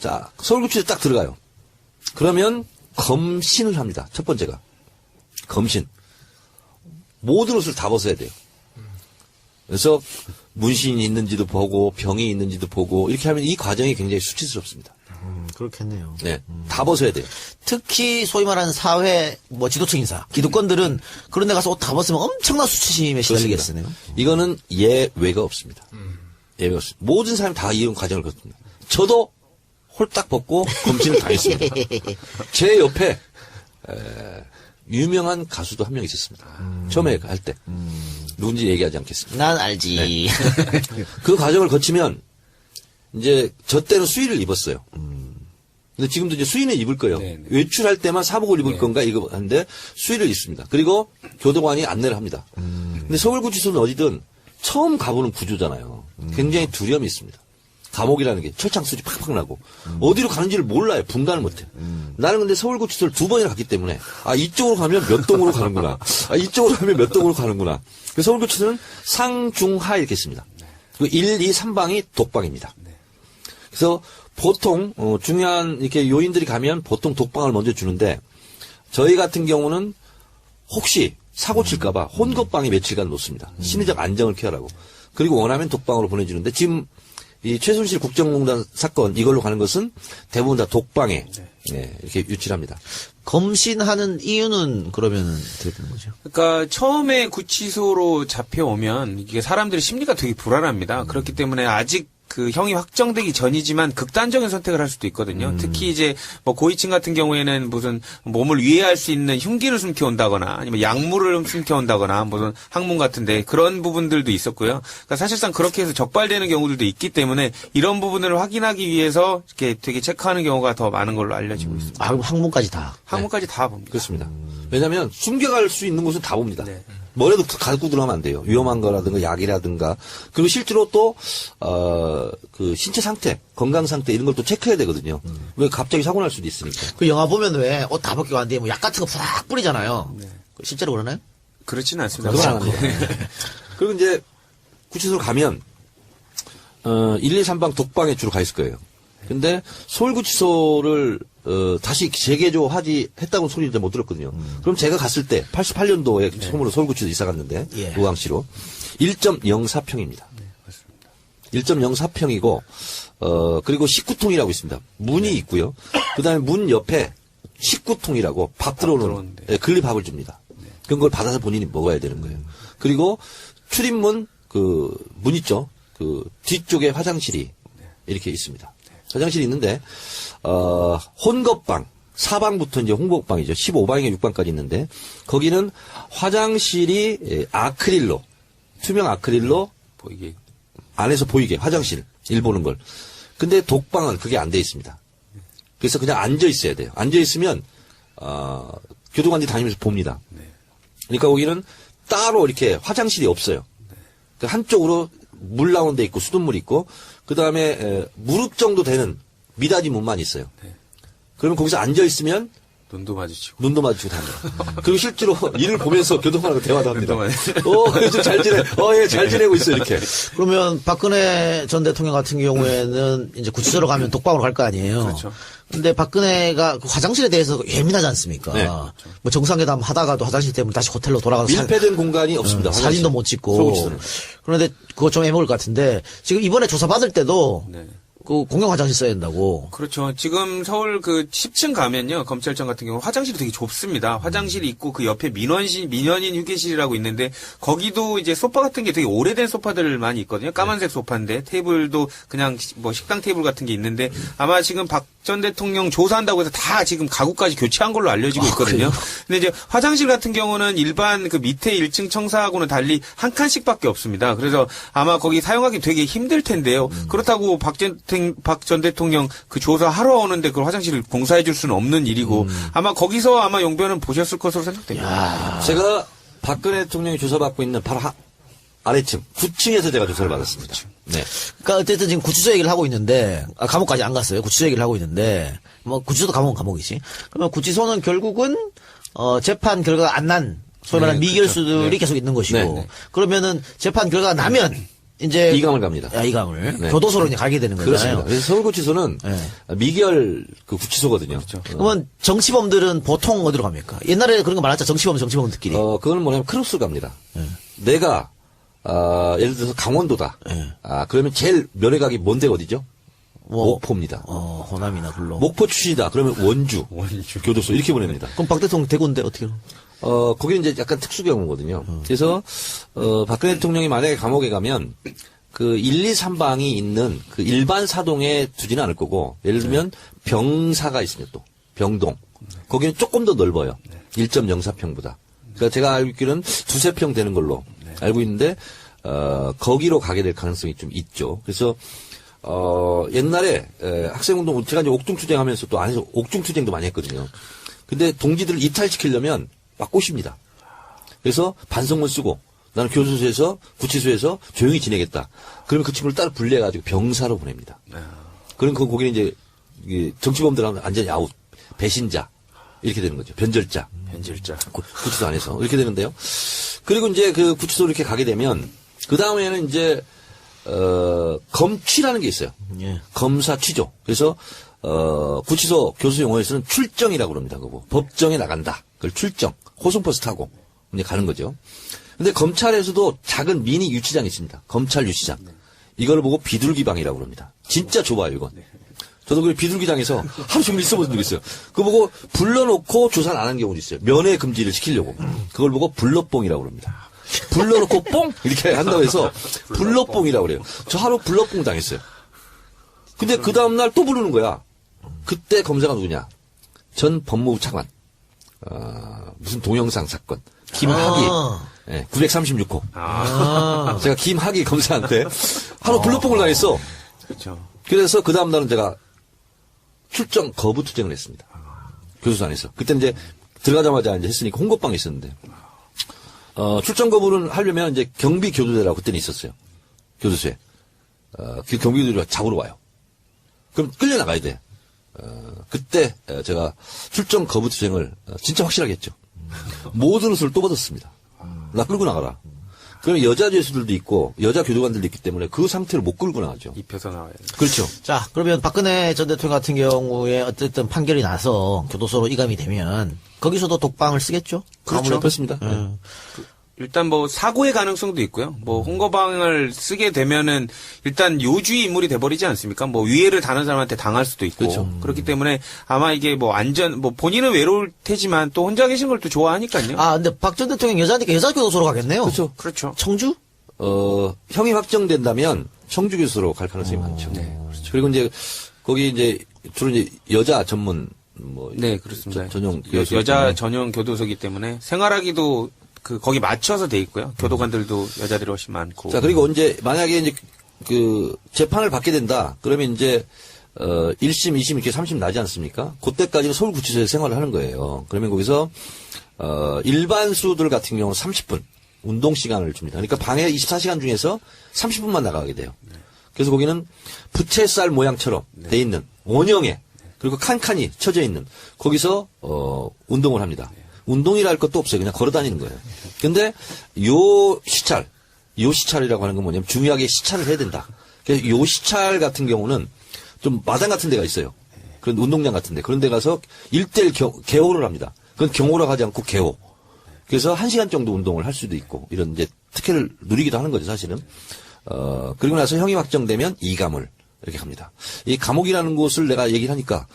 자, 서울구치소에 딱 들어가요. 그러면 검신을 합니다. 첫 번째가. 검신. 모든 옷을 다 벗어야 돼요. 그래서 문신이 있는지도 보고 병이 있는지도 보고 이렇게 하면 이 과정이 굉장히 수치스럽습니다. 그렇겠네요. 네, 다 벗어야 돼요. 특히 소위 말하는 사회 뭐 지도층 인사, 기득권들은 그런 데 가서 옷 다 벗으면 엄청난 수치심에 시달리겠으네요. 이거는 예외가 없습니다. 예외가 없습니다. 모든 사람이 다 이런 과정을 거칩니다. 저도 홀딱 벗고 검신을 당했습니다. 제 옆에 유명한 가수도 한 명 있었습니다. 처음에 할 때. 누군지 얘기하지 않겠습니다. 난 알지. 네. 그 과정을 거치면 이제 저 때는 수의를 입었어요. 근데 지금도 이제 수의는 입을 거예요. 네네. 외출할 때만 사복을 입을 건가 이거 하는데 수의를 입습니다. 그리고 교도관이 안내를 합니다. 근데 서울구치소는 어디든 처음 가보는 구조잖아요. 굉장히 두려움이 있습니다. 감옥이라는 게 철창 수지 팍팍 나고 어디로 가는지를 몰라요. 분간을 못해. 나는 근데 서울구치소를 2번이나 갔기 때문에 이쪽으로 가면 몇 동으로 가는구나. 이쪽으로 가면 몇 동으로 가는구나. 그래서 서울구치소는 상중하 이렇게 있습니다. 그 1, 2, 3방이 독방입니다. 그래서 보통 중요한 이렇게 요인들이 가면 보통 독방을 먼저 주는데 저희 같은 경우는 혹시 사고 칠까봐 혼겁방에 며칠간 놓습니다. 심리적 안정을 취하라고. 그리고 원하면 독방으로 보내주는데 지금 이 최순실 국정농단 사건 이걸로 가는 것은 대부분 다 독방에 이렇게 유치합니다. 검신하는 이유는 그러면 어떻게 되는 거죠? 그러니까 처음에 구치소로 잡혀오면 이게 사람들의 심리가 되게 불안합니다. 그렇기 때문에 아직 그 형이 확정되기 전이지만 극단적인 선택을 할 수도 있거든요. 특히 이제 뭐 고위층 같은 경우에는 무슨 몸을 위해할 수 있는 흉기를 숨겨온다거나 아니면 약물을 숨겨온다거나 무슨 학문 같은데 그런 부분들도 있었고요. 그러니까 사실상 그렇게 해서 적발되는 경우들도 있기 때문에 이런 부분을 확인하기 위해서 이렇게 되게 체크하는 경우가 더 많은 걸로 알려지고 있습니다. 그럼 학문까지 다. 학문까지 다 봅니다. 그렇습니다. 왜냐하면 숨겨갈 수 있는 곳은 다 봅니다. 네. 뭐라도 갖고 들어가면 안 돼요. 위험한 거라든가 약이라든가. 그리고 실제로 또, 그 신체 상태, 건강 상태 이런 걸 또 체크해야 되거든요. 왜 갑자기 사고 날 수도 있으니까. 그 영화 보면 왜 옷 다 벗기고 안 돼? 뭐 약 같은 거 푸락 뿌리잖아요. 실제로 그러나요? 그렇지는 않습니다. 그건 안 합니다. 그리고 이제 구치소로 가면, 1, 2, 3방 독방에 주로 가 있을 거예요. 근데 서울구치소를 다시 했다고 소리 못 들었거든요. 그럼 제가 갔을 때 88년도에 처음으로 서울구치소 이사 갔는데 의왕시로 1.04평입니다. 1.04평이고 그리고 19통이라고 있습니다. 문이 있고요. 그다음에 문 옆에 19통이라고 밥 들어오는 근리밥을 줍니다. 그런 걸 받아서 본인이 먹어야 되는 거예요. 그리고 출입문 그 문 있죠. 그 뒤쪽에 화장실이 이렇게 있습니다. 화장실이 있는데 혼겁방 4방부터 이제 홍보방이죠. 15방에 6방까지 있는데 거기는 화장실이 아크릴로 투명 아크릴로 보이게 안에서 보이게 화장실 일 보는 걸. 근데 독방은 그게 안 돼 있습니다. 그래서 그냥 앉아 있어야 돼요. 앉아 있으면 교도관들이 다니면서 봅니다. 그러니까 거기는 따로 이렇게 화장실이 없어요. 그 한쪽으로 물 나오는 데 있고 수돗물 있고 그다음에 무릎 정도 되는 미닫이 문만 있어요. 그러면 거기서 앉아 있으면 눈도 마주치고 답니다. 그리고 실제로 일을 보면서 교도관하고 대화도 합니다. 눈도 잘 지내. 예, 잘 지내고 있어 이렇게. 그러면 박근혜 전 대통령 같은 경우에는 이제 구치소로 가면 독방으로 갈 거 아니에요. 그렇죠. 근데 박근혜가 그 화장실에 대해서 예민하지 않습니까? 네. 뭐 정상회담 하다가도 화장실 때문에 다시 호텔로 돌아가서 밀폐된 공간이 없습니다. 사진도 못 찍고. 서울구치소는. 그런데 그거 좀 애먹을 것 같은데 지금 이번에 조사 받을 때도 네. 그 공용 화장실 써야 된다고. 그렇죠. 지금 서울 그 10층 가면요. 검찰청 같은 경우 화장실이 되게 좁습니다. 화장실이 있고 그 옆에 민원인 휴게실이라고 있는데 거기도 이제 소파 같은 게 되게 오래된 소파들 많이 있거든요. 까만색 소파인데 테이블도 그냥 뭐 식당 테이블 같은 게 있는데 아마 지금 박 전 대통령 조사한다고 해서 다 지금 가구까지 교체한 걸로 알려지고 있거든요. 근데 이제 화장실 같은 경우는 일반 그 밑에 1층 청사하고는 달리 한 칸씩밖에 없습니다. 그래서 아마 거기 사용하기 되게 힘들 텐데요. 그렇다고 박 전 대통령 그 조사하러 오는데 그 화장실을 공사해 줄 수는 없는 일이고 아마 거기서 아마 용변은 보셨을 것으로 생각됩니다. 제가 박근혜 대통령이 조사받고 있는 바로 아래층 9층에서 제가 조사를 받았습니다. 네. 그러니까 어쨌든 지금 구치소 얘기를 하고 있는데 감옥까지 안 갔어요. 구치소 얘기를 하고 있는데 뭐 구치소도 감옥은 감옥이지. 그러면 구치소는 결국은 재판 결과가 안 난 소위 말하는 미결수들이 계속 있는 것이고 그러면은 재판 결과가 나면 이제 이감을 갑니다. 이감을 네. 교도소로 이제 가게 되는 그렇습니다. 거잖아요. 그래서 서울구치소는 네. 미결 그 구치소거든요. 그러면 정치범들은 보통 어디로 갑니까? 옛날에 그런 거 많았죠. 정치범들끼리. 그거는 뭐냐면 크루스 갑니다. 내가 예를 들어서 강원도다. 네. 그러면 제일 면회각이 뭔 데가 어디죠? 뭐, 목포입니다. 호남이나 불로. 목포 출신이다. 그러면 원주, 교도소 이렇게 보냅니다. 그럼 박 대통령 대구인데 어떻게? 거기는 이제 약간 특수 경우거든요. 그래서 박근혜 대통령이 만약에 감옥에 가면 그 1, 2, 3방이 있는 그 일반 사동에 두지는 않을 거고, 예를 들면 병사가 있습니다. 또 병동. 거기는 조금 더 넓어요. 1.04평보다. 그러니까 제가 알고 있기로는 2-3평 되는 걸로 알고 있는데 거기로 가게 될 가능성이 좀 있죠. 그래서 옛날에 학생운동 제가 이제 옥중투쟁하면서 또 안에서 옥중투쟁도 많이 했거든요. 근데 동지들을 이탈시키려면 막 꼬십니다. 그래서 반성문 쓰고 나는 교도소에서 구치소에서 조용히 지내겠다. 그러면 그 친구를 따로 분리해가지고 병사로 보냅니다. 그럼 거기는 이제 정치범들하고 완전히 아웃, 배신자 이렇게 되는 거죠. 변절자. 구치소 안에서 이렇게 되는데요. 그리고 이제 그 구치소 이렇게 가게 되면 그 다음에는 이제 검취라는 게 있어요. 예. 검사 취조. 그래서 구치소 교수 용어에서는 출정이라고 그럽니다. 그거 법정에 나간다. 그걸 출정. 호송버스 타고 이제 가는 거죠. 근데 검찰에서도 작은 미니 유치장이 있습니다. 검찰 유치장. 이걸 보고 비둘기방이라고 그럽니다. 진짜 좁아요, 이건. 저도 그 비둘기장에서 하루 종일 있어본 적이 있어요. 그거 보고 불러놓고 조사를 안 한 경우도 있어요. 면회 금지를 시키려고. 그걸 보고 불러뽕이라고 그럽니다. 불러놓고 뽕! 이렇게 한다고 해서 불러뽕이라고 그래요. 저 하루 불러뽕 당했어요. 근데 그 다음날 또 부르는 거야. 그때 검사가 누구냐. 전 법무부 차관. 무슨 동영상 사건. 김학의. 네, 936호. 제가 김학의 검사한테 하루 불러뽕을 당했어. 그렇죠. 그래서 그 다음날은 제가 출정 거부 투쟁을 했습니다. 교도소 안에서. 그때 이제 들어가자마자 이제 했으니까 홍보방이 있었는데. 출정 거부를 하려면 이제 경비 교도대라고 그때는 있었어요. 교도소에. 그 경비 교도대가 잡으러 와요. 그럼 끌려나가야 돼. 그때 제가 출정 거부 투쟁을 진짜 확실하게 했죠. 모든 옷을 또 벗었습니다. 나 끌고 나가라. 그럼 여자 죄수들도 있고 여자 교도관들도 있기 때문에 그 상태로 못 끌고 나가죠. 입혀서 나와야 돼. 그렇죠. 자, 그러면 박근혜 전 대통령 같은 경우에 어쨌든 판결이 나서 교도소로 이감이 되면 거기서도 독방을 쓰겠죠? 그렇죠. 그렇습니다. 일단 뭐 사고의 가능성도 있고요. 뭐 홍거방을 쓰게 되면은 일단 요주의 인물이 돼버리지 않습니까? 뭐 위해를 다른 사람한테 당할 수도 있고. 그렇죠. 그렇기 때문에 아마 이게 뭐 뭐 본인은 외로울 테지만 또 혼자 계신 걸 또 좋아하니까요. 근데 박 전 대통령 여자니까 여자 교도소로 가겠네요. 그렇죠. 그렇죠. 청주? 형이 확정된다면 청주 교수로 갈 가능성이 많죠. 네, 그렇죠. 그리고 이제 거기 이제 주로 이제 여자 전문 뭐 네, 그렇습니다. 전용 여자 전용 교도소이기 때문에 생활하기도 거기 맞춰서 돼 있고요. 교도관들도 여자들이 훨씬 많고. 자, 그리고 이제 만약에 이제 그 재판을 받게 된다. 그러면 이제 1심, 2심 이렇게 3심 나지 않습니까? 그때까지는 서울구치소에서 생활을 하는 거예요. 그러면 거기서 일반 수들 같은 경우는 30분 운동 시간을 줍니다. 그러니까 방에 24시간 중에서 30분만 나가게 돼요. 그래서 거기는 부채살 모양처럼 돼 있는 원형에 그리고 칸칸이 쳐져 있는 거기서 운동을 합니다. 운동이라 할 것도 없어요. 그냥 걸어 다니는 거예요. 근데 요 시찰이라고 하는 건 뭐냐면 중요하게 시찰을 해야 된다. 그래서 요 시찰 같은 경우는 좀 마당 같은 데가 있어요. 그런 운동장 같은 데. 그런 데 가서 1:1 개호를 합니다. 그건 경호라고 하지 않고 개호. 그래서 1시간 정도 운동을 할 수도 있고 이런 이제 특혜를 누리기도 하는 거죠, 사실은. 그리고 나서 형이 확정되면 이감을 이렇게 갑니다. 이 감옥이라는 곳을 내가 얘기를 하니까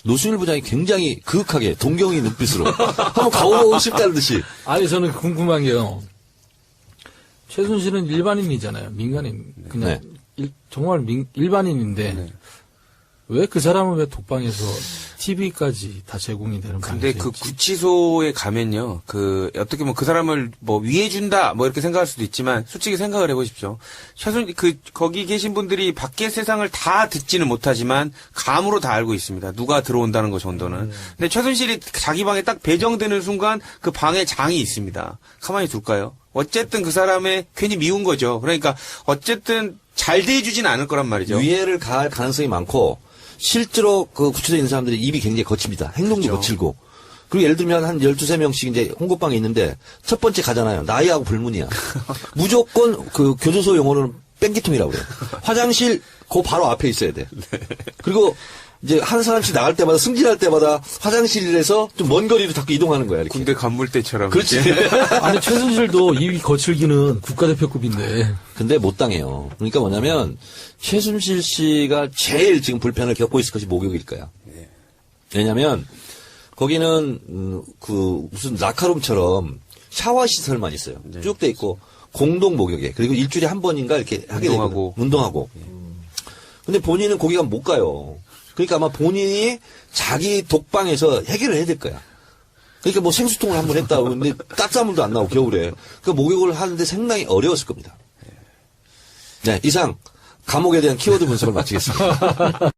노승일 부장이 굉장히 그윽하게 동경의 눈빛으로 한번 가보고 싶다는 듯이. 아니, 저는 궁금한 게요. 최순실은 일반인이잖아요. 민간인. 그냥 정말 일반인인데 왜 그 사람은 왜 독방에서 TV까지 다 제공이 되는 근데 방식이지? 그 구치소에 가면요, 어떻게 보면 그 사람을 뭐 위해준다, 뭐 이렇게 생각할 수도 있지만, 솔직히 생각을 해보십시오. 거기 계신 분들이 밖의 세상을 다 듣지는 못하지만, 감으로 다 알고 있습니다. 누가 들어온다는 거 정도는. 근데 최순실이 자기 방에 딱 배정되는 순간, 그 방에 장이 있습니다. 가만히 둘까요? 어쨌든 그 사람의 괜히 미운 거죠. 그러니까, 어쨌든 잘 대해주진 않을 거란 말이죠. 위해를 가할 가능성이 많고, 실제로 그 구치소에 있는 사람들이 입이 굉장히 거칩니다. 행동도 그렇죠. 거칠고. 그리고 예를 들면 한 12~13명씩 이제 홍보방에 있는데 첫 번째 가잖아요. 나이하고 불문이야. 무조건 그 교도소 용어로는 뺑기통이라고 그래요. 화장실 그 바로 앞에 있어야 돼. 그리고 이제 한 사람씩 나갈 때마다 승진할 때마다 화장실에서 좀 먼 거리로 자꾸 이동하는 거야. 이렇게. 군대 간물대처럼. 그렇지. 아니 최순실도 이 거칠기는 국가대표급인데. 근데 못 당해요. 그러니까 뭐냐면 최순실 씨가 제일 지금 불편을 겪고 있을 것이 목욕일 거야. 왜냐면 거기는 그 무슨 라카룸처럼 샤워 시설만 있어요. 쭉 돼 있고 공동 목욕에 그리고 일주일에 한 번인가 이렇게 하게 되고 운동하고. 근데 본인은 거기 가면 못 가요. 그러니까 아마 본인이 자기 독방에서 해결을 해야 될 거야. 그러니까 뭐 생수통을 한 번 했다고 근데 땀싸물도 안 나고 겨울에 그 목욕을 하는데 상당히 어려웠을 겁니다. 네, 이상 감옥에 대한 키워드 분석을 마치겠습니다.